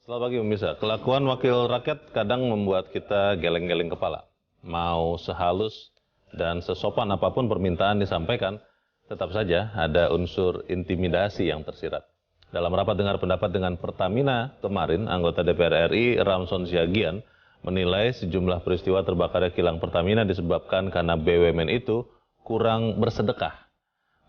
Selamat pagi pemirsa. Kelakuan wakil rakyat kadang membuat kita geleng-geleng kepala. Mau sehalus dan sesopan apapun permintaan disampaikan, tetap saja ada unsur intimidasi yang tersirat. Dalam rapat dengar pendapat dengan Pertamina kemarin, anggota DPR RI Ramson Siagian menilai sejumlah peristiwa terbakarnya kilang Pertamina disebabkan karena BUMN itu kurang bersedekah.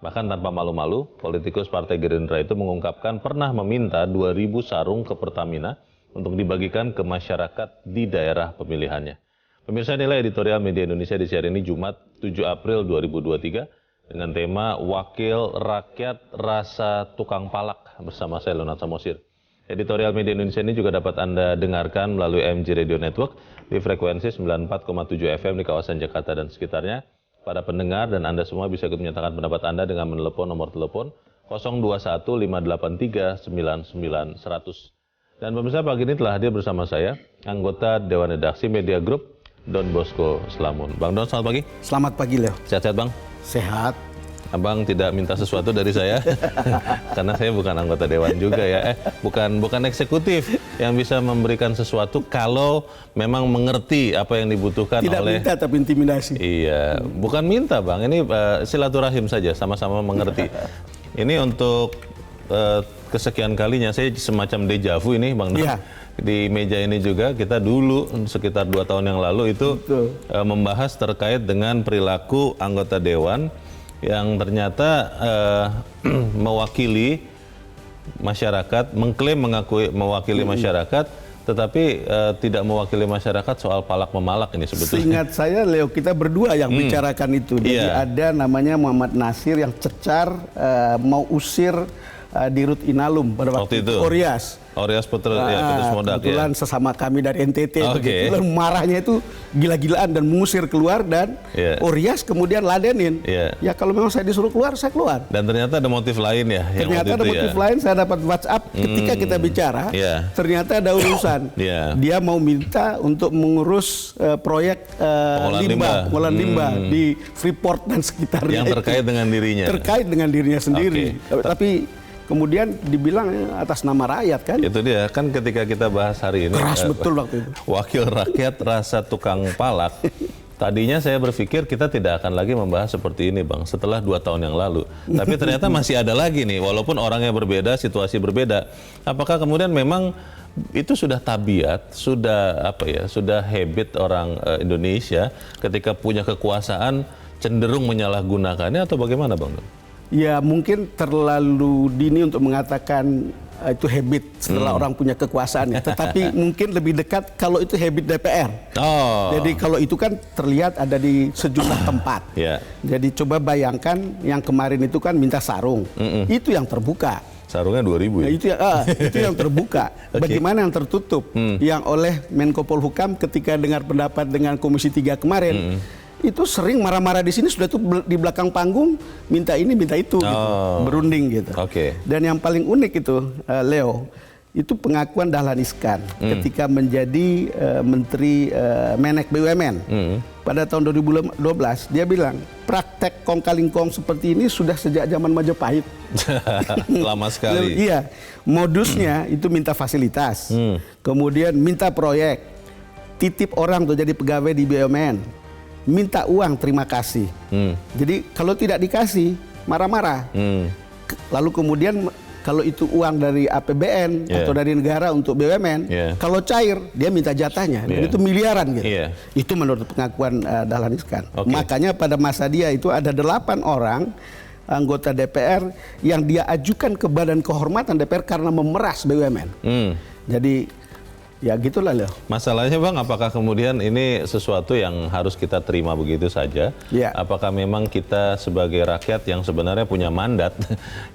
Bahkan tanpa malu-malu, politikus Partai Gerindra itu mengungkapkan pernah meminta 2.000 sarung ke Pertamina untuk dibagikan ke masyarakat di daerah pemilihannya. Pemirsa, nilai editorial Media Indonesia di siang ini Jumat 7 April 2023 dengan tema Wakil Rakyat Rasa Tukang Palak bersama saya Leonard Samosir. Editorial Media Indonesia ini juga dapat Anda dengarkan melalui MG Radio Network di frekuensi 94,7 FM di kawasan Jakarta dan sekitarnya. Para pendengar dan Anda semua bisa ikut menyatakan pendapat Anda dengan menelepon nomor telepon 021 583 99 100. Dan pemirsa, pagi ini telah hadir bersama saya anggota Dewan Redaksi Media Group Don Bosco Slamun. Bang Don, selamat pagi. Selamat pagi, Leo. Sehat-sehat, Bang? Sehat. Abang tidak minta sesuatu dari saya karena saya bukan anggota dewan juga ya. Bukan eksekutif yang bisa memberikan sesuatu kalau memang mengerti apa yang dibutuhkan tidak oleh. Tidak minta tapi intimidasi. Iya, bukan minta Bang. Ini silaturahim saja, sama-sama mengerti. Ini untuk kesekian kalinya saya semacam dejavu ini Bang. Iya. Di meja ini juga kita dulu sekitar 2 tahun yang lalu itu membahas terkait dengan perilaku anggota dewan yang ternyata mewakili masyarakat, mengklaim mewakili masyarakat, tetapi tidak mewakili masyarakat soal palak memalak ini sebetulnya. Seingat saya, Leo, kita berdua yang bicarakan itu. Jadi ada namanya Muhammad Nasir yang cecar mau usir Dirut Inalum pada waktu itu. Orias Putra Modak. Kebetulan sesama kami dari NTT. Kebetulan marahnya itu gila-gilaan dan mengusir keluar dan Orias kemudian ladenin. Ya kalau memang saya disuruh keluar, saya keluar. Dan ternyata ada motif lain ya. Ternyata ada motif lain, saya dapat WhatsApp ketika kita bicara. Ternyata ada urusan. Dia mau minta untuk mengurus proyek pengolahan limbah di Freeport dan sekitarnya. Yang terkait dengan dirinya. Terkait dengan dirinya sendiri. Tapi kemudian dibilang atas nama rakyat kan? Itu dia, kan ketika kita bahas hari ini. Keras betul waktu itu. Wakil rakyat rasa tukang palak. Tadinya saya berpikir kita tidak akan lagi membahas seperti ini Bang, setelah 2 tahun yang lalu. Tapi ternyata masih ada lagi nih, walaupun orangnya berbeda, situasi berbeda. Apakah kemudian memang itu sudah tabiat, sudah habit orang Indonesia ketika punya kekuasaan cenderung menyalahgunakannya atau bagaimana Bang? Ya mungkin terlalu dini untuk mengatakan itu habit setelah orang punya kekuasaan. Tetapi mungkin lebih dekat kalau itu habit DPR. Jadi kalau itu kan terlihat ada di sejumlah tempat. Jadi coba bayangkan yang kemarin itu kan minta sarung. Itu yang terbuka. Sarungnya 2.000 ya? Itu yang terbuka. Bagaimana yang tertutup? Yang oleh Menko Polhukam ketika dengar pendapat dengan Komisi 3 kemarin. Itu sering marah-marah di sini, sudah tuh di belakang panggung minta ini minta itu gitu, berunding gitu. Dan yang paling unik itu Leo, itu pengakuan Dahlan Iskan ketika menjadi Menteri Menek BUMN pada tahun 2012. Dia bilang praktek kong kali kong seperti ini sudah sejak zaman Majapahit. Lama sekali. Iya, modusnya itu minta fasilitas, kemudian minta proyek, titip orang tuh jadi pegawai di BUMN. Minta uang terima kasih. Jadi kalau tidak dikasih marah-marah. Lalu kemudian kalau itu uang dari APBN atau dari negara untuk BUMN, kalau cair dia minta jatahnya. Dan itu miliaran gitu. Itu menurut pengakuan Dahlan Iskan. Makanya pada masa dia itu ada 8 orang anggota DPR yang dia ajukan ke Badan Kehormatan DPR karena memeras BUMN. Jadi ya gitulah Leo. Masalahnya Bang, apakah kemudian ini sesuatu yang harus kita terima begitu saja? Apakah memang kita sebagai rakyat yang sebenarnya punya mandat,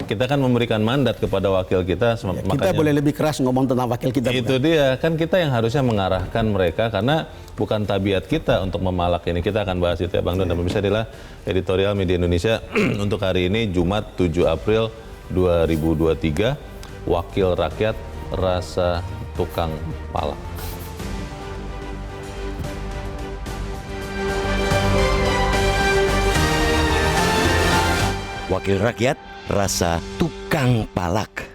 kita kan memberikan mandat kepada wakil kita. Kita boleh lebih keras ngomong tentang wakil kita. Itu dia, kan kita yang harusnya mengarahkan mereka karena bukan tabiat kita untuk memalak ini. Kita akan bahas itu ya Bang Don. Dan pemirsa, inilah editorial Media Indonesia untuk hari ini Jumat 7 April 2023. Wakil Rakyat Rasa Tukang Palak. Wakil Rakyat Rasa Tukang Palak.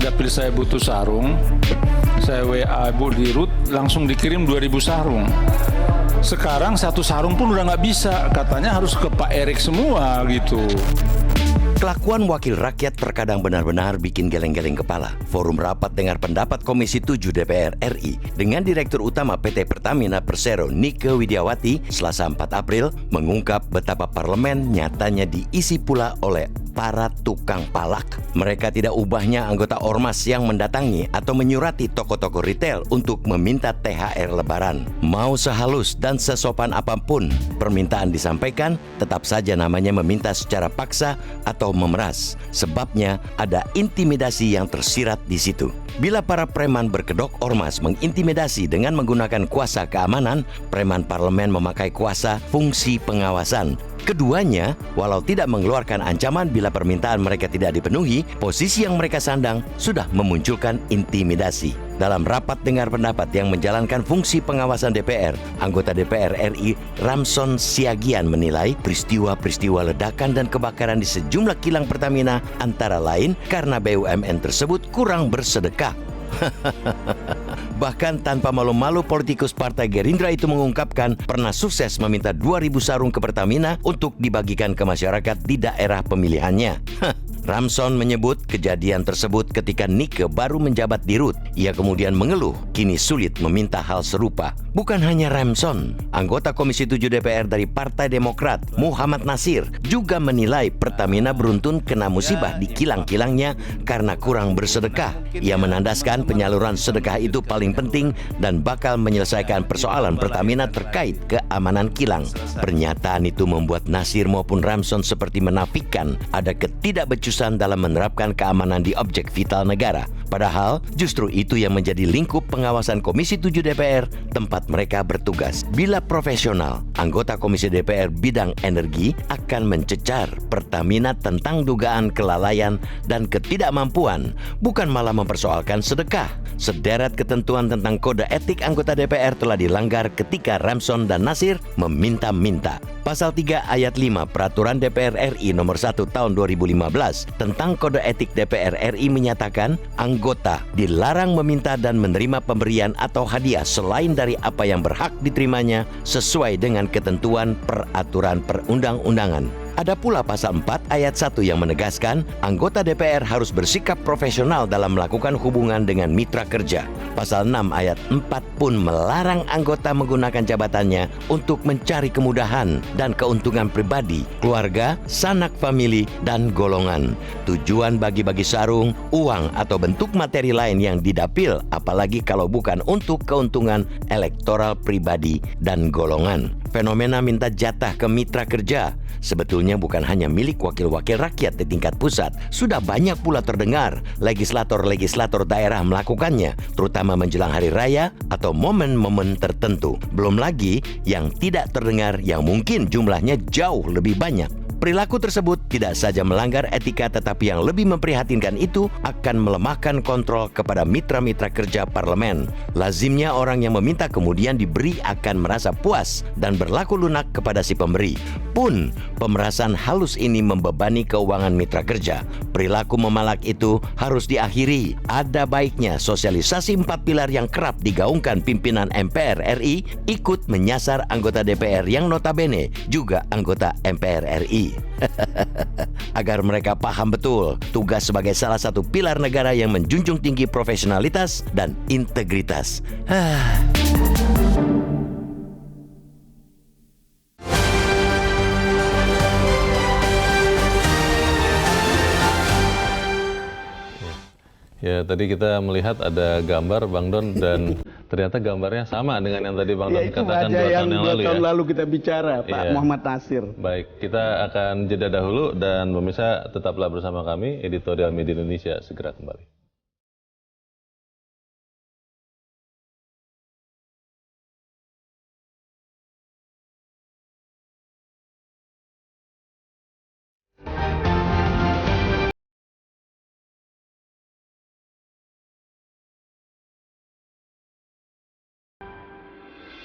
dapil saya butuh sarung, saya WA Bu Dirut, langsung dikirim 2.000 sarung. Sekarang satu sarung pun udah nggak bisa, katanya harus ke Pak Erik semua gitu. Kelakuan wakil rakyat terkadang benar-benar bikin geleng-geleng kepala. Forum rapat dengar pendapat Komisi 7 DPR RI dengan Direktur Utama PT Pertamina Persero Nike Widiawati Selasa 4 April mengungkap betapa parlemen nyatanya diisi pula oleh para tukang palak. Mereka tidak ubahnya anggota ormas yang mendatangi atau menyurati toko-toko retail untuk meminta THR Lebaran. Mau sehalus dan sesopan apapun permintaan disampaikan, tetap saja namanya meminta secara paksa atau memeras. Sebabnya ada intimidasi yang tersirat di situ. Bila para preman berkedok ormas mengintimidasi dengan menggunakan kuasa keamanan, preman parlemen memakai kuasa fungsi pengawasan. Keduanya, walau tidak mengeluarkan ancaman bila permintaan mereka tidak dipenuhi, posisi yang mereka sandang sudah memunculkan intimidasi. Dalam rapat dengar pendapat yang menjalankan fungsi pengawasan DPR, anggota DPR RI Ramson Siagian menilai peristiwa-peristiwa ledakan dan kebakaran di sejumlah kilang Pertamina antara lain karena BUMN tersebut kurang bersedekah. Bahkan tanpa malu-malu politikus Partai Gerindra itu mengungkapkan pernah sukses meminta 2.000 sarung ke Pertamina untuk dibagikan ke masyarakat di daerah pemilihannya. Ramson menyebut kejadian tersebut ketika Nike baru menjabat di RUT. Ia kemudian mengeluh kini sulit meminta hal serupa. Bukan hanya Ramson, anggota Komisi 7 DPR dari Partai Demokrat Muhammad Nasir juga menilai Pertamina beruntun kena musibah di kilang-kilangnya karena kurang bersedekah. Ia menandaskan penyaluran sedekah itu paling penting dan bakal menyelesaikan persoalan Pertamina terkait keamanan kilang. Pernyataan itu membuat Nasir maupun Ramson seperti menafikan ada ketidakbecusan dalam menerapkan keamanan di objek vital negara. Padahal justru itu yang menjadi lingkup pengawasan Komisi 7 DPR tempat mereka bertugas. Bila profesional, anggota Komisi DPR bidang energi akan mencecar Pertamina tentang dugaan kelalaian dan ketidakmampuan, bukan malah mempersoalkan sedekah. Sederet ketentuan tentang kode etik anggota DPR telah dilanggar ketika Ramson dan Nasir meminta-minta. Pasal 3 ayat 5 Peraturan DPR RI nomor 1 tahun 2015 tentang kode etik DPR RI menyatakan anggota dilarang meminta dan menerima pemberian atau hadiah selain dari apa yang berhak diterimanya sesuai dengan ketentuan peraturan perundang-undangan. Ada pula pasal 4 ayat 1 yang menegaskan anggota DPR harus bersikap profesional dalam melakukan hubungan dengan mitra kerja. Pasal 6 ayat 4 pun melarang anggota menggunakan jabatannya untuk mencari kemudahan dan keuntungan pribadi, keluarga, sanak famili, dan golongan. Tujuan bagi-bagi sarung, uang, atau bentuk materi lain yang didapil, apalagi kalau bukan untuk keuntungan elektoral pribadi dan golongan. Fenomena minta jatah ke mitra kerja sebetulnya bukan hanya milik wakil-wakil rakyat di tingkat pusat. Sudah banyak pula terdengar legislator-legislator daerah melakukannya, terutama menjelang hari raya atau momen-momen tertentu. Belum lagi yang tidak terdengar yang mungkin jumlahnya jauh lebih banyak. Perilaku tersebut tidak saja melanggar etika, tetapi yang lebih memprihatinkan itu akan melemahkan kontrol kepada mitra-mitra kerja parlemen. Lazimnya orang yang meminta kemudian diberi akan merasa puas dan berlaku lunak kepada si pemberi. Pun pemerasan halus ini membebani keuangan mitra kerja. Perilaku memalak itu harus diakhiri. Ada baiknya sosialisasi 4 pilar yang kerap digaungkan pimpinan MPR RI ikut menyasar anggota DPR yang notabene juga anggota MPR RI. Agar mereka paham betul tugas sebagai salah satu pilar negara yang menjunjung tinggi profesionalitas dan integritas. Ya, tadi kita melihat ada gambar Bang Don dan ternyata gambarnya sama dengan yang tadi Bang Don katakan 2 tahun yang lalu ya. 2 tahun lalu kita bicara, Pak Muhammad Nasir. Baik, kita akan jeda dahulu dan pemirsa tetaplah bersama kami, Editorial Media Indonesia segera kembali.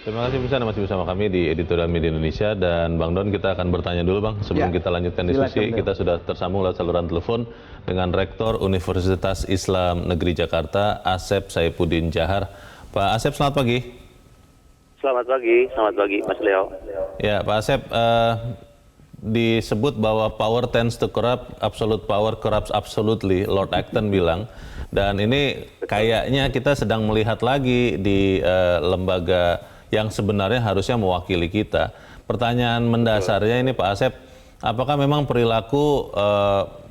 Terima kasih bisa masih bersama kami di Editorial Media Indonesia, dan Bang Don, kita akan bertanya dulu Bang sebelum kita lanjutkan diskusi. Kita sudah tersambung lewat saluran telepon dengan Rektor Universitas Islam Negeri Jakarta, Asep Saifuddin Jahar. Pak Asep, selamat pagi. Selamat pagi Mas Leo. Ya Pak Asep, disebut bahwa power tends to corrupt, absolute power corrupts absolutely, Lord Acton bilang. Dan ini kayaknya kita sedang melihat lagi di lembaga yang sebenarnya harusnya mewakili kita. Pertanyaan mendasarnya ini Pak Asep, apakah memang perilaku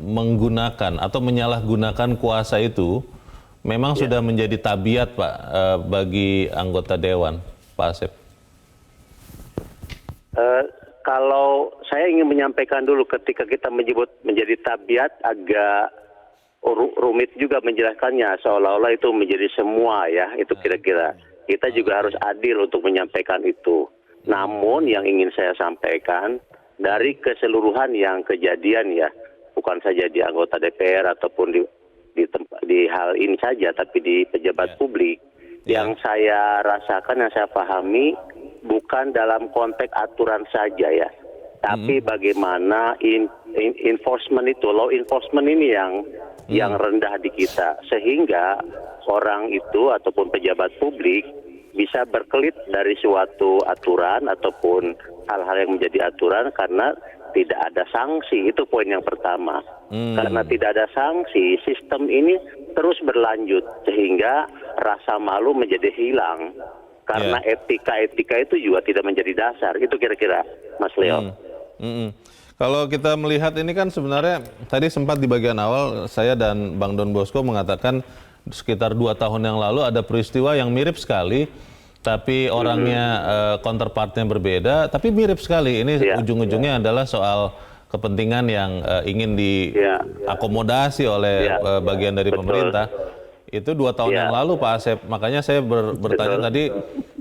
menggunakan atau menyalahgunakan kuasa itu memang sudah menjadi tabiat Pak bagi anggota Dewan, Pak Asep? Kalau saya ingin menyampaikan dulu, ketika kita menyebut menjadi tabiat, agak rumit juga menjelaskannya, seolah-olah itu menjadi semua ya, itu kira-kira. Kita juga harus adil untuk menyampaikan itu. Namun yang ingin saya sampaikan, dari keseluruhan yang kejadian ya, bukan saja di anggota DPR ataupun di hal ini saja, tapi di pejabat publik, yang saya rasakan, yang saya pahami, bukan dalam konteks aturan saja ya, tapi bagaimana enforcement itu, law enforcement ini yang rendah di kita, sehingga orang itu ataupun pejabat publik bisa berkelit dari suatu aturan ataupun hal-hal yang menjadi aturan karena tidak ada sanksi. Itu poin yang pertama. Karena tidak ada sanksi, sistem ini terus berlanjut sehingga rasa malu menjadi hilang. Karena etika-etika itu juga tidak menjadi dasar. Itu kira-kira, Mas Leo. Kalau kita melihat ini kan sebenarnya tadi sempat di bagian awal saya dan Bang Don Bosco mengatakan sekitar 2 tahun yang lalu ada peristiwa yang mirip sekali, tapi orangnya counterpartnya berbeda, tapi mirip sekali. Ini ujung-ujungnya adalah soal kepentingan yang ingin diakomodasi oleh bagian dari pemerintah. Itu 2 tahun yang lalu Pak Asep, makanya saya bertanya tadi,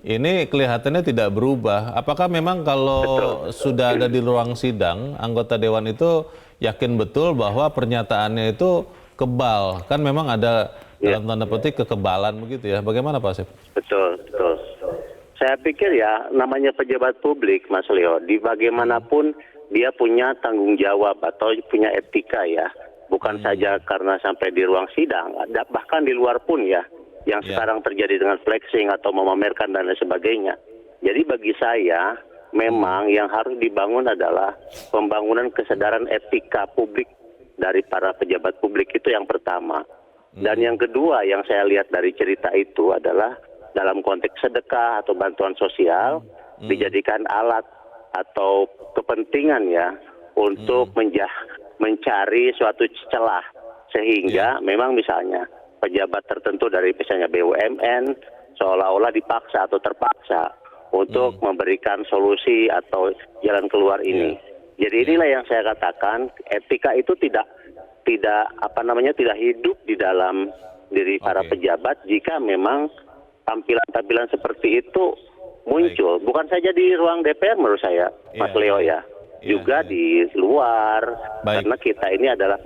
ini kelihatannya tidak berubah. Apakah memang kalau sudah ada di ruang sidang, anggota Dewan itu yakin betul bahwa pernyataannya itu kebal? Kan memang ada dalam tanda petik kekebalan begitu ya. Bagaimana Pak Asep? Betul. Saya pikir ya, namanya pejabat publik, Mas Leo, di bagaimanapun dia punya tanggung jawab atau punya etika ya. Bukan saja karena sampai di ruang sidang, bahkan di luar pun ya, yang sekarang terjadi dengan flexing atau memamerkan dan lain sebagainya. Jadi bagi saya, memang yang harus dibangun adalah pembangunan kesadaran etika publik dari para pejabat publik, itu yang pertama. Dan yang kedua yang saya lihat dari cerita itu adalah dalam konteks sedekah atau bantuan sosial dijadikan alat atau kepentingan ya untuk mencari suatu celah, sehingga memang misalnya pejabat tertentu dari misalnya BUMN seolah-olah dipaksa atau terpaksa untuk memberikan solusi atau jalan keluar ini. Jadi inilah yang saya katakan, etika itu tidak hidup di dalam diri para pejabat jika memang tampilan-tampilan seperti itu muncul. Bukan saja di ruang DPR menurut saya, Mas Leo ya. Juga di luar, karena kita ini adalah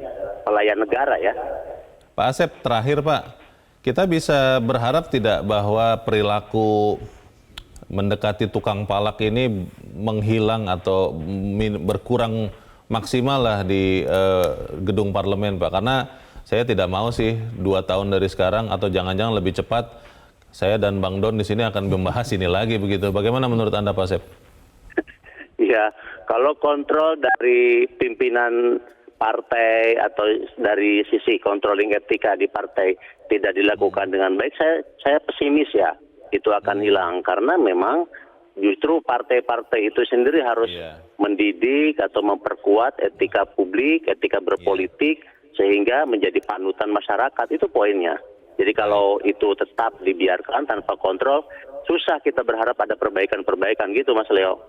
pelayan negara ya. Pak Asep, terakhir Pak, kita bisa berharap tidak bahwa perilaku mendekati tukang palak ini menghilang atau berkurang maksimal lah di gedung parlemen Pak? Karena saya tidak mau sih 2 tahun dari sekarang atau jangan-jangan lebih cepat saya dan Bang Don di sini akan membahas ini lagi begitu. Bagaimana menurut Anda Pak Asep? Ya, kalau kontrol dari pimpinan partai atau dari sisi controlling etika di partai tidak dilakukan dengan baik, saya pesimis ya, itu akan hilang. Karena memang justru partai-partai itu sendiri harus mendidik atau memperkuat etika publik, etika berpolitik, sehingga menjadi panutan masyarakat. Itu poinnya. Jadi kalau itu tetap dibiarkan tanpa kontrol, susah kita berharap ada perbaikan-perbaikan gitu Mas Leo.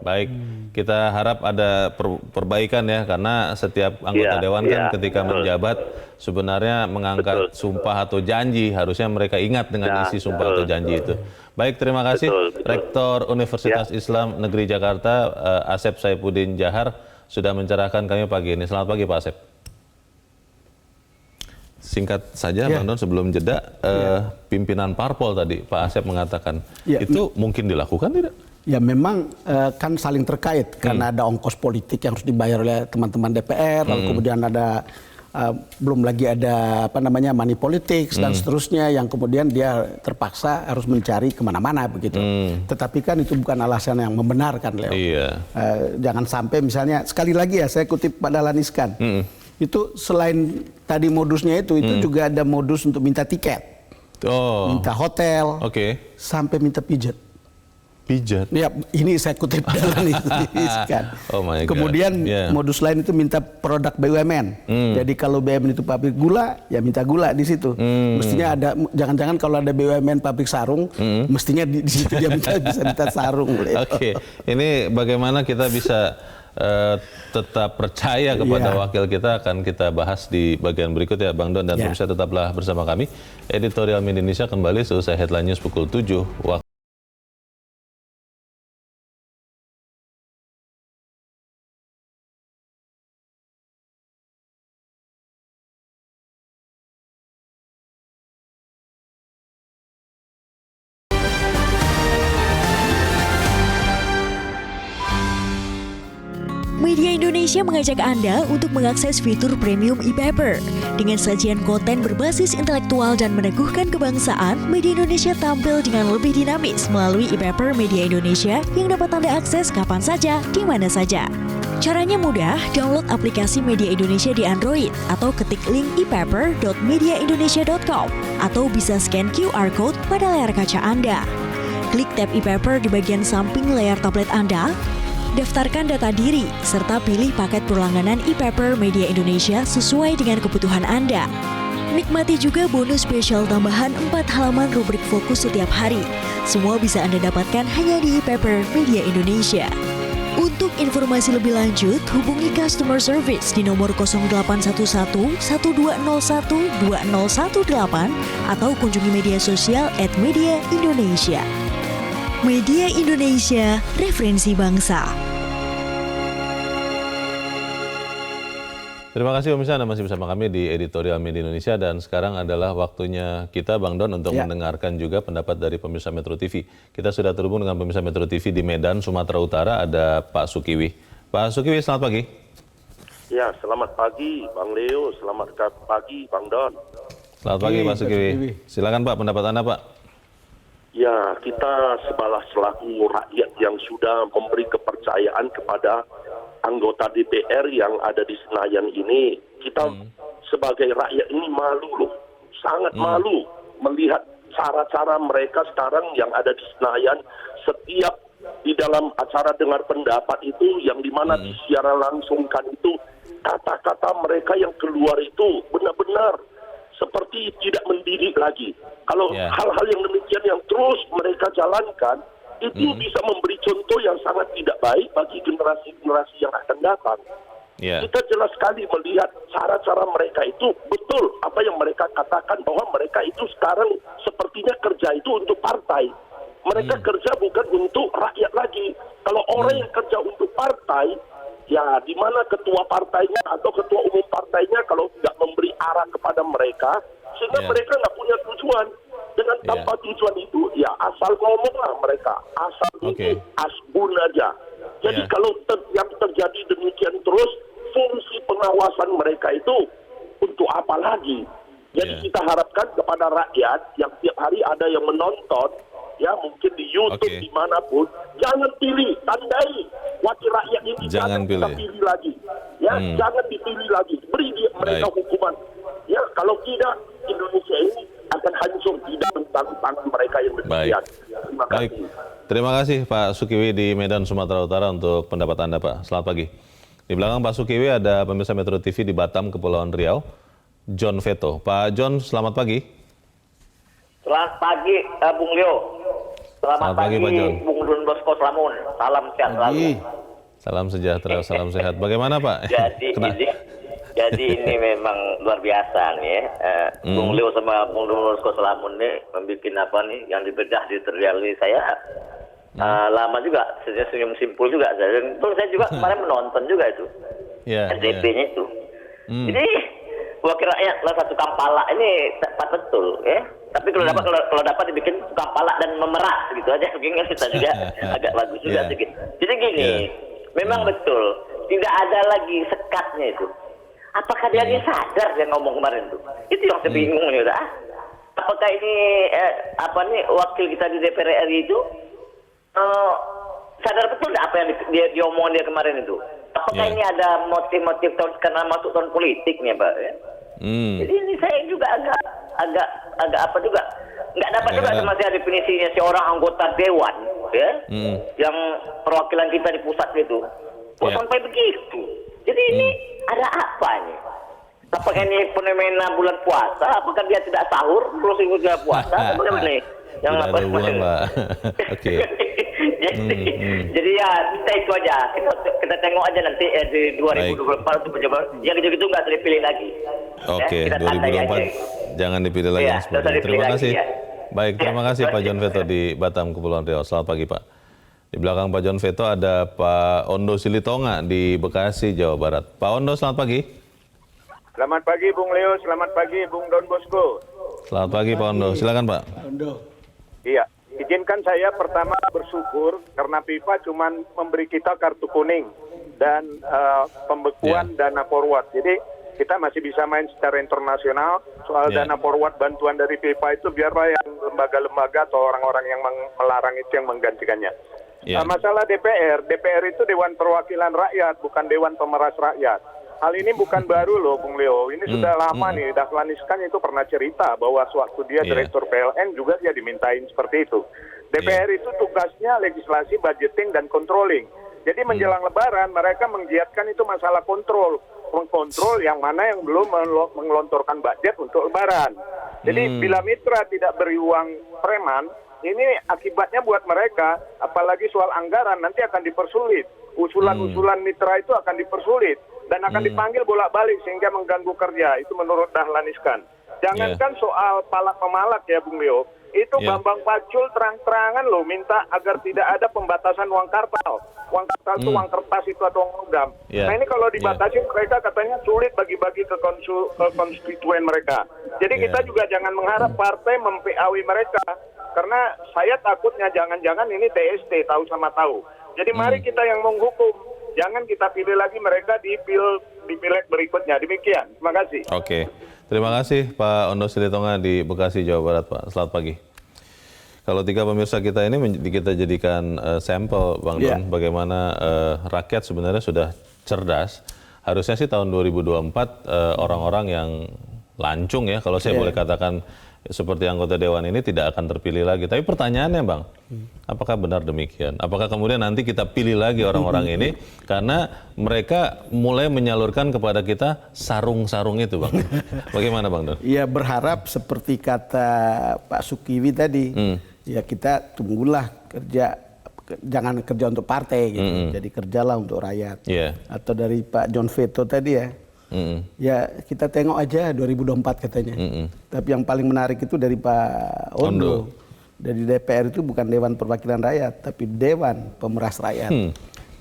Baik, kita harap ada perbaikan ya, karena setiap anggota Dewan kan ketika menjabat sebenarnya mengangkat sumpah atau janji, harusnya mereka ingat dengan isi sumpah atau janji itu. Baik, terima kasih Rektor Universitas Islam Negeri Jakarta, Asep Saifuddin Jahar, sudah mencerahkan kami pagi ini. Selamat pagi Pak Asep. Singkat saja, Ya. Bang Don, sebelum jeda, pimpinan parpol tadi Pak Asep mengatakan Ya, itu mungkin dilakukan tidak? Ya memang kan saling terkait karena ada ongkos politik yang harus dibayar oleh teman-teman DPR, lalu kemudian ada belum lagi ada money politics dan seterusnya yang kemudian dia terpaksa harus mencari kemana-mana begitu. Tetapi kan itu bukan alasan yang membenarkan, Leo. Iya. Jangan sampai misalnya sekali lagi ya saya kutip Pak Dahlan Iskan, itu selain tadi modusnya itu juga ada modus untuk minta tiket, minta hotel, sampai minta pijat. Pijat. Ya, ini saya kutip Dahlan Iskan. Oh my God. Kemudian modus lain itu minta produk BUMN. Jadi kalau BUMN itu pabrik gula, ya minta gula di situ. Mestinya ada, jangan-jangan kalau ada BUMN pabrik sarung, mestinya di situ dia bisa minta sarung. Oke, ini bagaimana kita bisa tetap percaya kepada wakil kita, akan kita bahas di bagian berikut ya Bang Don, dan pemirsa tetaplah bersama kami. Editorial Media Indonesia kembali seusai Headline News pukul 7 waktu. Media Indonesia mengajak Anda untuk mengakses fitur premium e-paper. Dengan sajian konten berbasis intelektual dan meneguhkan kebangsaan, Media Indonesia tampil dengan lebih dinamis melalui e-paper Media Indonesia yang dapat Anda akses kapan saja, di mana saja. Caranya mudah, download aplikasi Media Indonesia di Android atau ketik link e-paper.mediaindonesia.com atau bisa scan QR code pada layar kaca Anda. Klik tab e-paper di bagian samping layar tablet Anda, daftarkan data diri, serta pilih paket berlangganan e-paper Media Indonesia sesuai dengan kebutuhan Anda. Nikmati juga bonus spesial tambahan 4 halaman rubrik fokus setiap hari. Semua bisa Anda dapatkan hanya di e-paper Media Indonesia. Untuk informasi lebih lanjut, hubungi customer service di nomor 0811 1201 2018 atau kunjungi media sosial @mediaindonesia. Media Indonesia, referensi bangsa. Terima kasih pemirsa, Anda masih bersama kami di Editorial Media Indonesia, dan sekarang adalah waktunya kita, Bang Don, untuk mendengarkan juga pendapat dari pemirsa Metro TV. Kita sudah terhubung dengan pemirsa Metro TV di Medan, Sumatera Utara, ada Pak Sukiwi. Pak Sukiwi, selamat pagi. Ya, selamat pagi Bang Leo, selamat pagi Bang Don. Selamat pagi Pak Sukiwi. Silakan Pak, pendapat Anda Pak. Ya, kita selaku rakyat yang sudah memberi kepercayaan kepada anggota DPR yang ada di Senayan ini, kita sebagai rakyat ini malu loh, sangat malu melihat cara-cara mereka sekarang yang ada di Senayan. Setiap di dalam acara dengar pendapat itu yang dimana disiaran langsungkan itu, kata-kata mereka yang keluar itu benar-benar seperti tidak mendidik lagi. Kalau hal-hal yang demikian yang terus mereka jalankan, itu bisa memberi contoh yang sangat tidak baik bagi generasi-generasi yang akan datang. Kita jelas sekali melihat cara-cara mereka itu, betul apa yang mereka katakan bahwa mereka itu sekarang sepertinya kerja itu untuk partai. Mereka kerja bukan untuk rakyat lagi. Kalau orang yang kerja untuk partai, ya di mana ketua partainya atau ketua umum partainya kalau tidak memberi arah kepada mereka, sehingga mereka nggak punya tujuan. Dengan tanpa tujuan itu, ya asal ngomonglah mereka, asal itu asbun aja. Jadi kalau yang terjadi demikian terus, fungsi pengawasan mereka itu untuk apa lagi? Jadi kita harapkan kepada rakyat yang tiap hari ada yang menonton, ya mungkin di YouTube dimanapun, jangan pilih, tandai wakil rakyat ini, jangan kita pilih lagi, ya jangan dipilih lagi, beri mereka hukuman. Ya kalau tidak, Indonesia ini akan hancur di dalam tangan mereka yang demikian. Terima kasih. Terima kasih Pak Sukiwi di Medan, Sumatera Utara untuk pendapat Anda Pak. Selamat pagi. Di belakang Pak Sukiwi ada pemirsa Metro TV di Batam, Kepulauan Riau, John Veto. Pak John, selamat pagi. Selamat pagi Bung Leo. Selamat pagi Pak John. Bung Don Bosco Slamun. Salam sehat selalu. Salam sejahtera, salam sehat. Bagaimana Pak? Jadi ini memang luar biasa nih ya. Bung Leo sama Bung Don Bosco Slamun nih membuat apa nih yang dibedah di editorial ini saya lama juga, senyum simpul juga. Saya juga kemarin menonton juga itu SDP-nya itu. Jadi wakil rakyat lah satu kampala ini tepat betul ya. Tapi kalau dapat dibikin kampala dan memeras gitu aja mungkin kita juga agak bagus juga sedikit. Jadi gini, memang betul tidak ada lagi sekatnya itu. Apakah dia sadar dia ngomong kemarin tuh? Itu yang saya bingung nih udah. Apakah ini wakil kita di DPR RI itu sadar betul apa yang dia omong dia kemarin itu? Apakah ini ada motif-motif karena masuk tahun politik nih Pak? Ya? Jadi ini saya juga agak apa juga nggak dapat juga masih definisinya seorang anggota dewan ya yang perwakilan kita di pusat itu kok sampai begitu. Jadi ini ada apa nih? Apakah ini fenomena bulan puasa? Apakah dia tidak sahur terus ikutnya puasa? Bagaimana nih? Yang tidak ada hubungan, Pak. Oke. Jadi ya kita itu aja. Kita tengok aja nanti di 2024 untuk pejabat. Yang gitu-gitu nggak terpilih lagi. Oke, ya, 2024 jangan dipilih lagi yang seperti itu. Terima kasih. Baik, terima kasih Pak John Veto di Batam, Kepulauan Riau. Selamat pagi Pak. Di belakang Pak John Veto ada Pak Ondo Silitonga di Bekasi, Jawa Barat. Pak Ondo, selamat pagi. Selamat pagi Bung Leo, selamat pagi Bung Don Bosco. Selamat pagi Pak Ondo, silakan Pak. Iya, izinkan saya pertama bersyukur karena FIFA cuma memberi kita kartu kuning dan pembekuan dana forward. Jadi kita masih bisa main secara internasional. Soal dana forward bantuan dari FIFA itu biarlah yang lembaga-lembaga atau orang-orang yang melarang itu yang menggantikannya. Masalah DPR itu Dewan Perwakilan Rakyat, bukan Dewan Pemeras Rakyat. Hal ini bukan baru loh Bung Leo, ini sudah lama nih. Dahlan Iskan itu pernah cerita bahwa sewaktu dia Direktur PLN juga dia dimintain seperti itu. DPR itu tugasnya legislasi, budgeting, dan controlling. Jadi menjelang Lebaran mereka menggiatkan itu masalah kontrol. Mengkontrol yang mana yang belum mengelontorkan budget untuk Lebaran. Jadi bila mitra tidak beri uang preman, ini akibatnya buat mereka, apalagi soal anggaran nanti akan dipersulit. Usulan-usulan mitra itu akan dipersulit. Dan akan dipanggil bolak-balik sehingga mengganggu kerja. Itu menurut Dahlan Iskan. Jangankan soal palak-pemalak ya Bung Leo. Itu Bambang Pacul terang-terangan loh minta agar tidak ada pembatasan uang kartal. Uang kartal itu uang kertas itu atau uang logam. Nah ini kalau dibatasi mereka katanya sulit bagi-bagi ke konstituen mereka. Jadi kita juga jangan mengharap partai mem-PAW mereka. Karena saya takutnya jangan-jangan ini TST tahu sama tahu. Jadi mari kita yang menghukum. Jangan kita pilih lagi mereka di pileg berikutnya. Demikian. Terima kasih. Oke. Terima kasih Pak Ondo Silitonga di Bekasi, Jawa Barat, Pak. Selamat pagi. Kalau tiga pemirsa kita ini kita jadikan sampel, Bang Don, bagaimana rakyat sebenarnya sudah cerdas. Harusnya sih tahun 2024 orang-orang yang lancung ya, kalau saya boleh katakan seperti anggota Dewan ini tidak akan terpilih lagi. Tapi pertanyaannya Bang, apakah benar demikian? Apakah kemudian nanti kita pilih lagi orang-orang ini karena mereka mulai menyalurkan kepada kita sarung-sarung itu Bang? Bagaimana Bang Don? Ya berharap seperti kata Pak Sukiwi tadi, ya kita tunggulah kerja, jangan kerja untuk partai gitu, jadi kerjalah untuk rakyat. Atau dari Pak John Veto tadi ya. Ya kita tengok aja 2024 katanya. Tapi yang paling menarik itu dari Pak Ondo. Dari DPR itu bukan Dewan Perwakilan Rakyat, tapi Dewan Pemeras Rakyat.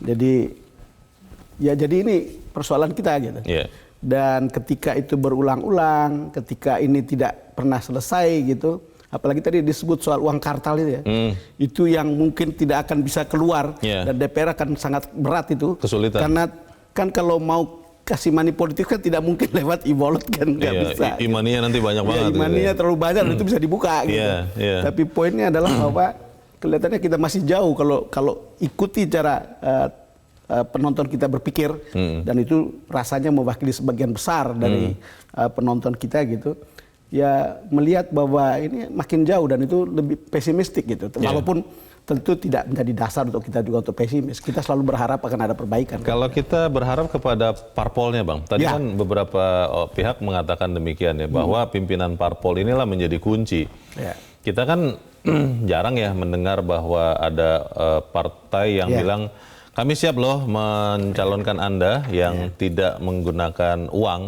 Jadi ini persoalan kita gitu. Dan ketika itu berulang-ulang, ketika ini tidak pernah selesai gitu, apalagi tadi disebut soal uang kartal itu ya, itu yang mungkin tidak akan bisa keluar dan DPR akan sangat berat itu. Kesulitan. Karena kan kalau mau kasih money politik kan tidak mungkin lewat e-wallet kan, nggak bisa. E-money-nya nanti banyak banget. E-money-nya terlalu banyak dan itu bisa dibuka gitu. Tapi poinnya adalah bahwa kelihatannya kita masih jauh kalau ikuti cara penonton kita berpikir dan itu rasanya mewakili sebagian besar dari penonton kita gitu. Ya melihat bahwa ini makin jauh dan itu lebih pesimistik gitu. Walaupun tentu tidak menjadi dasar untuk kita juga untuk pesimis. Kita selalu berharap akan ada perbaikan. Kalau kita berharap kepada parpolnya Bang, tadi kan beberapa pihak mengatakan demikian ya, bahwa pimpinan parpol inilah menjadi kunci. Kita kan jarang ya mendengar bahwa ada partai yang bilang, kami siap loh mencalonkan Anda yang tidak menggunakan uang,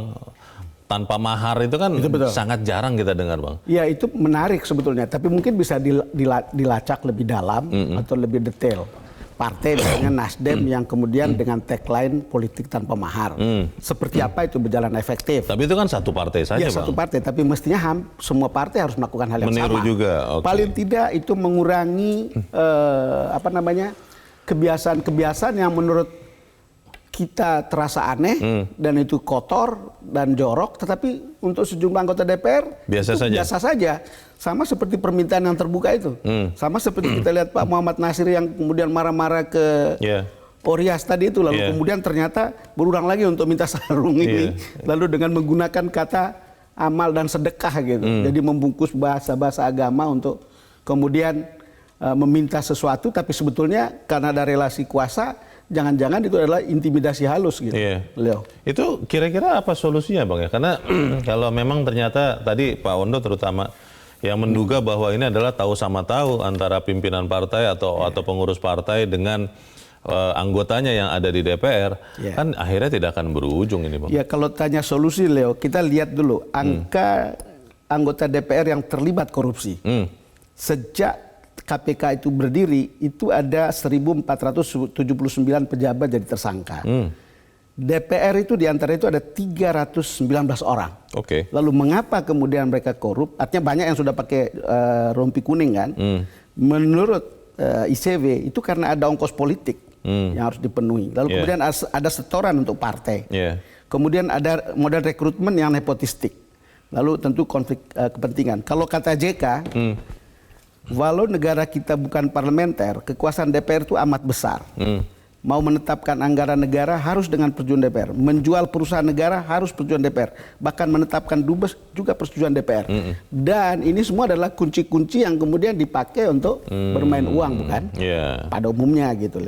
tanpa mahar. Itu kan sangat jarang kita dengar Bang. Ya itu menarik sebetulnya, tapi mungkin bisa dilacak lebih dalam atau lebih detail. partai misalnya Nasdem yang kemudian dengan tagline politik tanpa mahar. Seperti apa itu berjalan efektif? Tapi itu kan satu partai saja, Ya, Bang. satu partai, tapi mestinya semua partai harus melakukan hal yang Meniru sama. juga, oke. Paling tidak itu mengurangi kebiasaan-kebiasaan yang menurut kita terasa aneh dan itu kotor dan jorok, tetapi untuk sejumlah anggota DPR biasa itu saja. biasa saja. Sama seperti permintaan yang terbuka itu. Sama seperti kita lihat Pak Muhammad Nasir yang kemudian marah-marah ke Orias tadi itu, lalu kemudian ternyata berulang lagi untuk minta sarung ini, lalu dengan menggunakan kata amal dan sedekah gitu. Jadi membungkus bahasa-bahasa agama untuk kemudian meminta sesuatu, tapi sebetulnya karena ada relasi kuasa, jangan-jangan itu adalah intimidasi halus gitu. Leo. Itu kira-kira apa solusinya, Bang ya? Karena kalau memang ternyata tadi Pak Wondo terutama yang menduga bahwa ini adalah tahu sama tahu antara pimpinan partai atau pengurus partai dengan anggotanya yang ada di DPR, kan akhirnya tidak akan berujung ini, Bang. Ya, kalau tanya solusi, Leo, kita lihat dulu angka anggota DPR yang terlibat korupsi. Sejak KPK itu berdiri, itu ada 1.479 pejabat jadi tersangka. DPR itu diantara itu ada 319 orang. Lalu mengapa kemudian mereka korup? Artinya banyak yang sudah pakai rompi kuning kan. Menurut ICW itu karena ada ongkos politik yang harus dipenuhi. Lalu kemudian ada setoran untuk partai. Kemudian ada model rekrutmen yang nepotistik. Lalu tentu konflik kepentingan. Kalau kata JK, walau negara kita bukan parlementer, kekuasaan DPR itu amat besar. Mau menetapkan anggaran negara harus dengan persetujuan DPR. Menjual perusahaan negara harus persetujuan DPR. Bahkan menetapkan dubes juga persetujuan DPR. Dan ini semua adalah kunci-kunci yang kemudian dipakai untuk bermain uang, bukan? Pada umumnya gitu.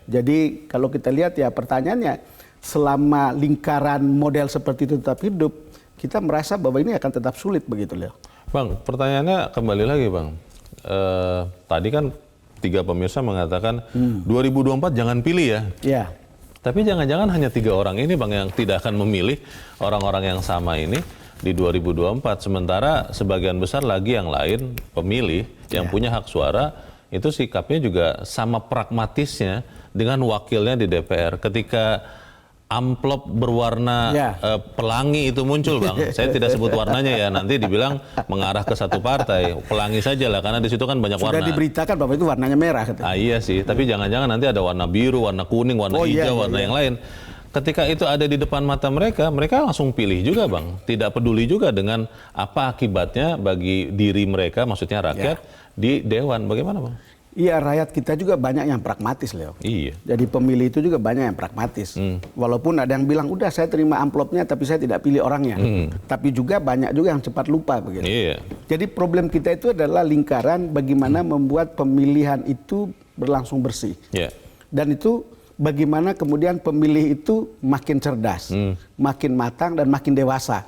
Jadi kalau kita lihat ya pertanyaannya, selama lingkaran model seperti itu tetap hidup, kita merasa bahwa ini akan tetap sulit begitu, Leo. Bang, pertanyaannya kembali lagi, Bang. Tadi kan 3 pemirsa mengatakan 2024 jangan pilih ya. Tapi jangan-jangan hanya 3 orang ini, Bang, yang tidak akan memilih orang-orang yang sama ini di 2024. Sementara sebagian besar lagi yang lain pemilih yang punya hak suara itu sikapnya juga sama pragmatisnya dengan wakilnya di DPR. Ketika amplop berwarna pelangi itu muncul, Bang. Saya tidak sebut warnanya ya, nanti dibilang mengarah ke satu partai. Pelangi saja lah, karena di situ kan banyak warna. Sudah diberitakan bahwa itu warnanya merah. Iya sih, tapi jangan-jangan nanti ada warna biru, warna kuning, warna hijau, warna yang lain. Ketika itu ada di depan mata mereka, mereka langsung pilih juga, Bang. Tidak peduli juga dengan apa akibatnya bagi diri mereka, maksudnya rakyat, di Dewan. Bagaimana, Bang? Iya, rakyat kita juga banyak yang pragmatis, Leo. Jadi pemilih itu juga banyak yang pragmatis. Walaupun ada yang bilang, udah saya terima amplopnya tapi saya tidak pilih orangnya. Tapi juga banyak juga yang cepat lupa begitu. Jadi problem kita itu adalah lingkaran bagaimana membuat pemilihan itu berlangsung bersih. Dan itu bagaimana kemudian pemilih itu makin cerdas, makin matang dan makin dewasa.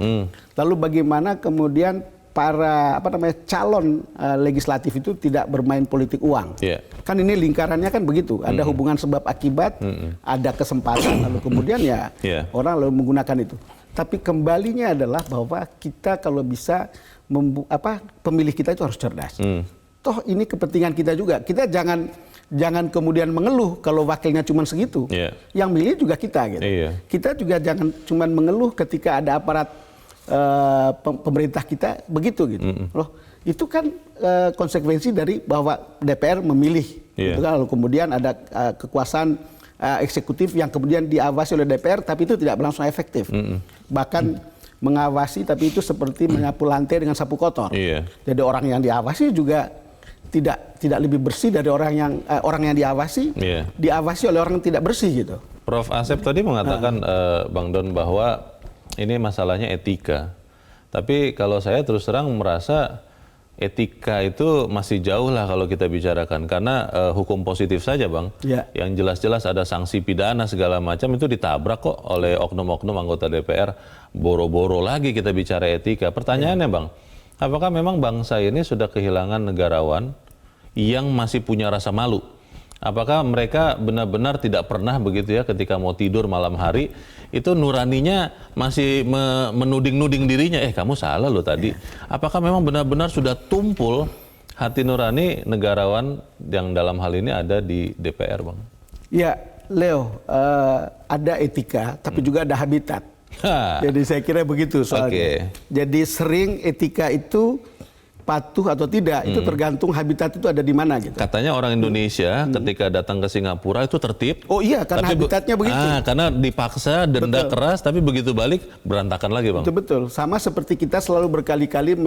Lalu bagaimana kemudian para calon legislatif itu tidak bermain politik uang. Kan ini lingkarannya kan begitu, ada hubungan sebab akibat, ada kesempatan, lalu kemudian orang lalu menggunakan itu. Tapi kembalinya adalah bahwa kita kalau bisa pemilih kita itu harus cerdas. Toh ini kepentingan kita juga. Kita jangan kemudian mengeluh kalau wakilnya cuma segitu. Yang milih juga kita gitu. Kita juga jangan cuma mengeluh ketika ada aparat pemerintah kita begitu gitu. Loh, itu kan konsekuensi dari bahwa DPR memilih gitu kan, lalu kemudian ada kekuasaan eksekutif yang kemudian diawasi oleh DPR tapi itu tidak berlangsung efektif. Bahkan mengawasi tapi itu seperti menyapu lantai dengan sapu kotor. Jadi orang yang diawasi juga tidak lebih bersih dari orang yang diawasi, diawasi oleh orang yang tidak bersih gitu. Prof. Asep tadi mengatakan Bang Don bahwa ini masalahnya etika. Tapi kalau saya terus terang merasa etika itu masih jauh lah kalau kita bicarakan. Karena hukum positif saja, Bang. Yang jelas-jelas ada sanksi pidana segala macam itu ditabrak kok oleh oknum-oknum anggota DPR. Boro-boro lagi kita bicara etika. Pertanyaannya, Bang, apakah memang bangsa ini sudah kehilangan negarawan yang masih punya rasa malu? Apakah mereka benar-benar tidak pernah begitu ya ketika mau tidur malam hari itu nuraninya masih menuding-nuding dirinya, kamu salah loh tadi. Apakah memang benar-benar sudah tumpul hati nurani negarawan yang dalam hal ini ada di DPR, Bang. Ya, Leo, ada etika, tapi juga ada habitat. Jadi saya kira begitu soalnya. Jadi sering etika itu patuh atau tidak, itu tergantung habitat itu ada di mana gitu. Katanya orang Indonesia ketika datang ke Singapura itu tertib. Oh iya, karena habitatnya begitu. Karena dipaksa, denda keras, tapi begitu balik berantakan lagi, Bang. Betul. Sama seperti kita selalu berkali-kali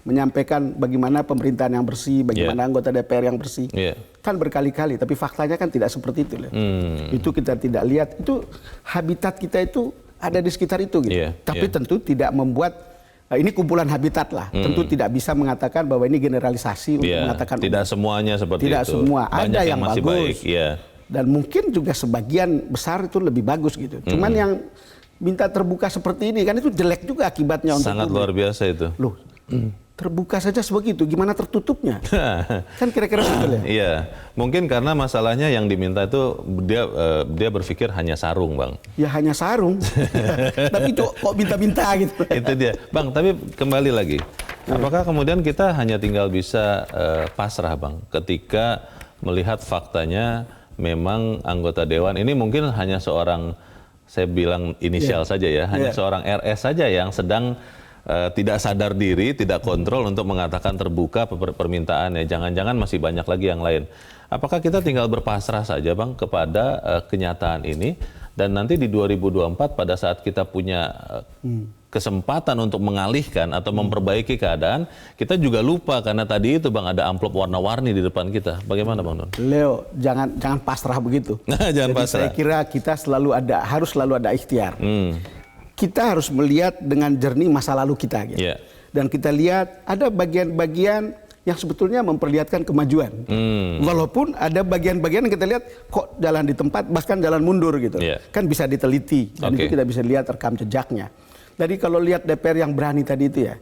menyampaikan bagaimana pemerintahan yang bersih, bagaimana anggota DPR yang bersih. Kan berkali-kali, tapi faktanya kan tidak seperti itu. Itu kita tidak lihat, itu habitat kita itu ada di sekitar itu gitu. Tapi tentu tidak membuat ini kumpulan habitat lah. Tentu tidak bisa mengatakan bahwa ini generalisasi untuk mengatakan tidak semuanya seperti tidak itu. Semua, banyak ada yang masih bagus. Baik, Dan mungkin juga sebagian besar itu lebih bagus gitu. Cuman yang minta terbuka seperti ini kan itu jelek juga akibatnya untuk sangat luar biasa itu. Loh, terbuka saja sebegitu, gimana tertutupnya? Kan kira-kira betul ya? Iya, mungkin karena masalahnya yang diminta itu dia berpikir hanya sarung, Bang. Ya hanya sarung, tapi kok minta-minta gitu. Itu dia, Bang. Tapi kembali lagi, apakah kemudian kita hanya tinggal bisa pasrah, Bang, ketika melihat faktanya memang anggota dewan ini mungkin hanya seorang, saya bilang inisial saja ya, hanya seorang RS saja yang sedang tidak sadar diri, tidak kontrol untuk mengatakan terbuka permintaannya. Jangan-jangan masih banyak lagi yang lain. Apakah kita tinggal berpasrah saja, Bang, kepada kenyataan ini, dan nanti di 2024 pada saat kita punya kesempatan untuk mengalihkan atau memperbaiki keadaan, kita juga lupa karena tadi itu, Bang, ada amplop warna-warni di depan kita. Bagaimana, Bang Don? Leo, jangan pasrah begitu. Jangan Jadi pasrah. Saya kira kita harus selalu ada ikhtiar. Kita harus melihat dengan jernih masa lalu kita gitu. Dan kita lihat ada bagian-bagian yang sebetulnya memperlihatkan kemajuan. Walaupun ada bagian-bagian yang kita lihat kok jalan di tempat, bahkan jalan mundur gitu. Kan bisa diteliti dan itu kita bisa lihat rekam jejaknya. Jadi kalau lihat DPR yang berani tadi itu ya,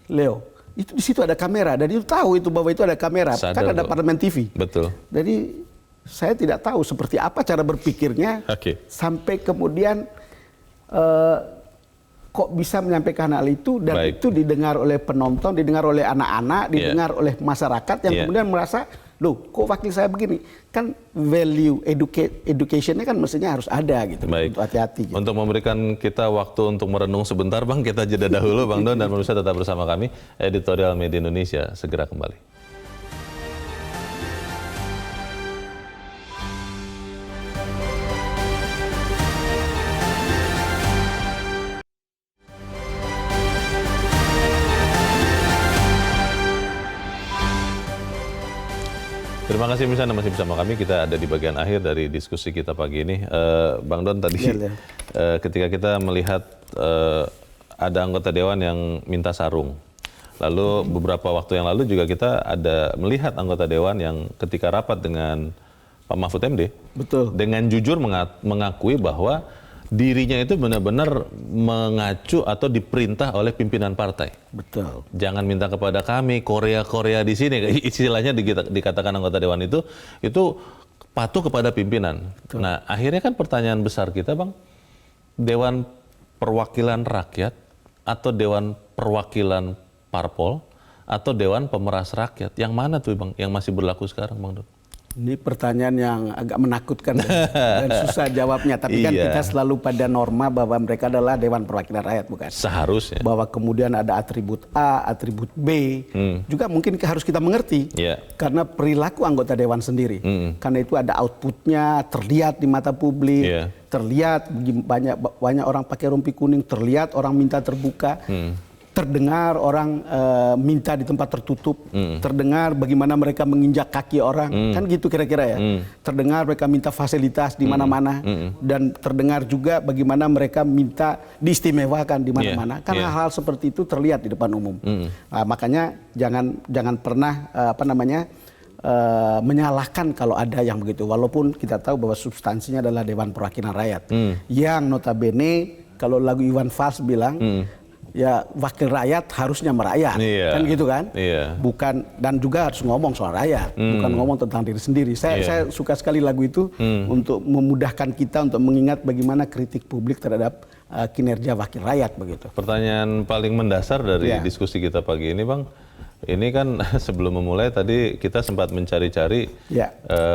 Leo, itu di situ ada kamera dan itu tahu itu bahwa itu ada kamera. Kan ada parlemen TV. Betul. Jadi saya tidak tahu seperti apa cara berpikirnya sampai kemudian kok bisa menyampaikan hal itu dan itu didengar oleh penonton, didengar oleh anak-anak, didengar oleh masyarakat yang kemudian merasa, loh kok wakil saya begini? Kan value education-nya kan mestinya harus ada gitu. Untuk hati-hati. Gitu. Untuk memberikan kita waktu untuk merenung sebentar, Bang, kita jeda dahulu, Bang Don, dan pemirsa tetap bersama kami. Editorial Media Indonesia segera kembali. Terima kasih pemirsa, masih bersama kami. Kita ada di bagian akhir dari diskusi kita pagi ini. Bang Don, tadi ketika kita melihat ada anggota dewan yang minta sarung. Lalu beberapa waktu yang lalu juga kita ada melihat anggota dewan yang ketika rapat dengan Pak Mahfud MD, dengan jujur mengakui bahwa dirinya itu benar-benar mengacu atau diperintah oleh pimpinan partai. Betul. Jangan minta kepada kami, Korea di sini, istilahnya dikatakan anggota dewan itu patuh kepada pimpinan. Betul. Nah, akhirnya kan pertanyaan besar kita, Bang, Dewan Perwakilan Rakyat atau Dewan Perwakilan Parpol atau Dewan Pemeras Rakyat, yang mana tuh, Bang, yang masih berlaku sekarang, Bang Don? Ini pertanyaan yang agak menakutkan dan susah jawabnya. Tapi kan kita selalu pada norma bahwa mereka adalah Dewan Perwakilan Rakyat, bukan? Seharusnya. Bahwa kemudian ada atribut A, atribut B. Juga mungkin harus kita mengerti. Karena perilaku anggota Dewan sendiri. Karena itu ada outputnya, terlihat di mata publik. Terlihat banyak orang pakai rompi kuning, terlihat orang minta terbuka. Terdengar orang minta di tempat tertutup, terdengar bagaimana mereka menginjak kaki orang, kan gitu kira-kira ya. Terdengar mereka minta fasilitas di mana-mana, dan terdengar juga bagaimana mereka minta diistimewakan di mana-mana. Kan hal-hal seperti itu terlihat di depan umum. Makanya jangan pernah menyalahkan kalau ada yang begitu. Walaupun kita tahu bahwa substansinya adalah Dewan Perwakilan Rakyat, yang notabene kalau lagu Iwan Fals bilang. Ya wakil rakyat harusnya merayat, kan gitu kan? Bukan, dan juga harus ngomong soal rakyat, bukan ngomong tentang diri sendiri. Saya suka sekali lagu itu untuk memudahkan kita untuk mengingat bagaimana kritik publik terhadap kinerja wakil rakyat begitu. Pertanyaan paling mendasar dari diskusi kita pagi ini, Bang, Ini kan sebelum memulai tadi kita sempat mencari-cari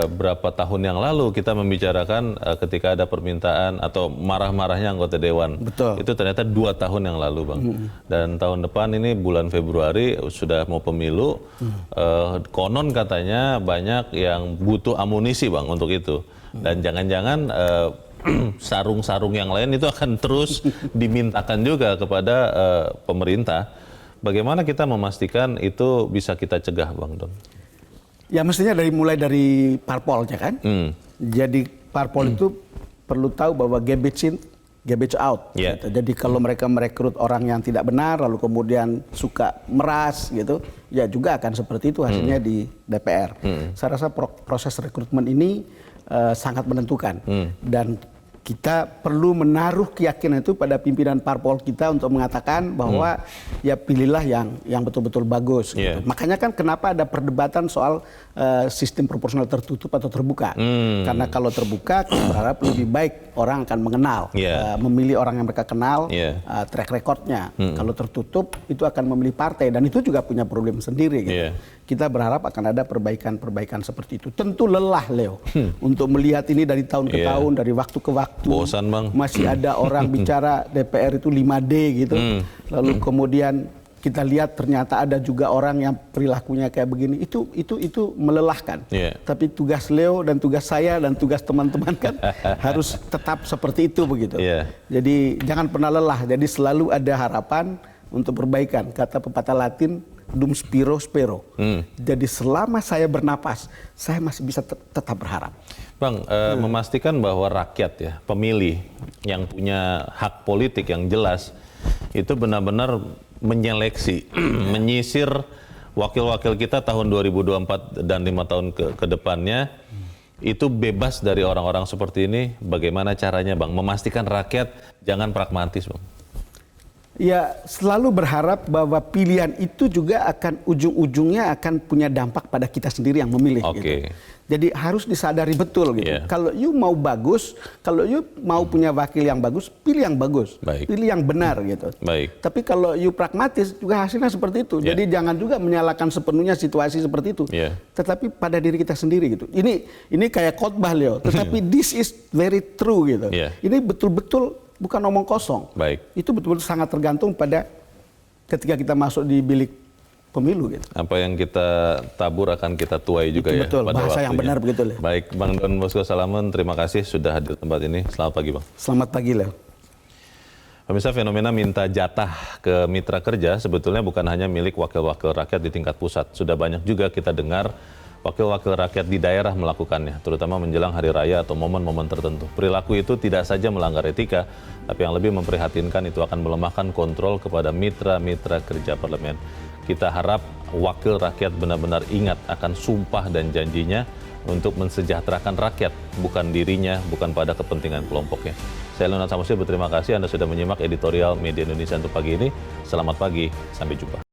berapa tahun yang lalu kita membicarakan ketika ada permintaan atau marah-marahnya anggota dewan. Betul. Itu ternyata 2 tahun yang lalu, Bang. Dan tahun depan ini bulan Februari sudah mau pemilu. Konon katanya banyak yang butuh amunisi, Bang, untuk itu. Dan jangan-jangan sarung-sarung yang lain itu akan terus dimintakan juga kepada pemerintah. Bagaimana kita memastikan itu bisa kita cegah, Bang Don? Ya mestinya mulai dari parpolnya kan. Jadi parpol itu perlu tahu bahwa garbage in, garbage out. Gitu. Jadi kalau mereka merekrut orang yang tidak benar, lalu kemudian suka meras gitu, ya juga akan seperti itu hasilnya di DPR. Saya rasa proses rekrutmen ini sangat menentukan. Dan kita perlu menaruh keyakinan itu pada pimpinan parpol kita untuk mengatakan bahwa ya pilihlah yang betul-betul bagus. Gitu. Makanya kan kenapa ada perdebatan soal sistem proporsional tertutup atau terbuka. Karena kalau terbuka kita berharap lebih baik orang akan mengenal, memilih orang yang mereka kenal, track recordnya. Kalau tertutup itu akan memilih partai dan itu juga punya problem sendiri. Gitu. Kita berharap akan ada perbaikan-perbaikan seperti itu. Tentu lelah, Leo, untuk melihat ini dari tahun ke tahun, dari waktu ke waktu. Bosan, Bang. Masih ada orang bicara DPR itu 5D gitu. Lalu kemudian kita lihat ternyata ada juga orang yang perilakunya kayak begini. Itu melelahkan. Tapi tugas Leo dan tugas saya dan tugas teman-teman kan harus tetap seperti itu begitu. Jadi jangan pernah lelah. Jadi selalu ada harapan untuk perbaikan. Kata pepatah Latin, dum spiro spero. Jadi selama saya bernapas, saya masih bisa tetap berharap. Bang, memastikan bahwa rakyat ya, pemilih yang punya hak politik yang jelas, itu benar-benar menyeleksi, menyisir wakil-wakil kita tahun 2024 dan 5 tahun ke depannya, itu bebas dari orang-orang seperti ini. Bagaimana caranya, Bang? Memastikan rakyat jangan pragmatis, Bang. Ya, selalu berharap bahwa pilihan itu juga akan ujung-ujungnya akan punya dampak pada kita sendiri yang memilih. Gitu. Jadi harus disadari betul gitu. Kalau you mau bagus, kalau you mau punya wakil yang bagus, pilih yang bagus, pilih yang benar gitu. Tapi kalau you pragmatis juga hasilnya seperti itu. Jadi jangan juga menyalahkan sepenuhnya situasi seperti itu. Tetapi pada diri kita sendiri gitu. Ini kayak khotbah, Leo. Tetapi this is very true gitu. Ini betul-betul bukan omong kosong. Itu betul-betul sangat tergantung pada ketika kita masuk di bilik pemilu gitu. Apa yang kita tabur akan kita tuai juga ya. Betul, pada bahasa waktunya. yang benar begitu ya. Baik, Bang Don Bosco Salamun, terima kasih sudah hadir di tempat ini. Selamat pagi, Bang. Selamat pagi, Leo. Pemirsa, fenomena minta jatah ke mitra kerja sebetulnya bukan hanya milik wakil-wakil rakyat di tingkat pusat. Sudah banyak juga kita dengar wakil-wakil rakyat di daerah melakukannya, terutama menjelang hari raya atau momen-momen tertentu. Perilaku itu tidak saja melanggar etika, tapi yang lebih memprihatinkan itu akan melemahkan kontrol kepada mitra-mitra kerja parlemen. Kita harap wakil rakyat benar-benar ingat akan sumpah dan janjinya untuk mensejahterakan rakyat, bukan dirinya, bukan pada kepentingan kelompoknya. Saya Leonard Samosir berterima kasih Anda sudah menyimak editorial Media Indonesia untuk pagi ini. Selamat pagi, sampai jumpa.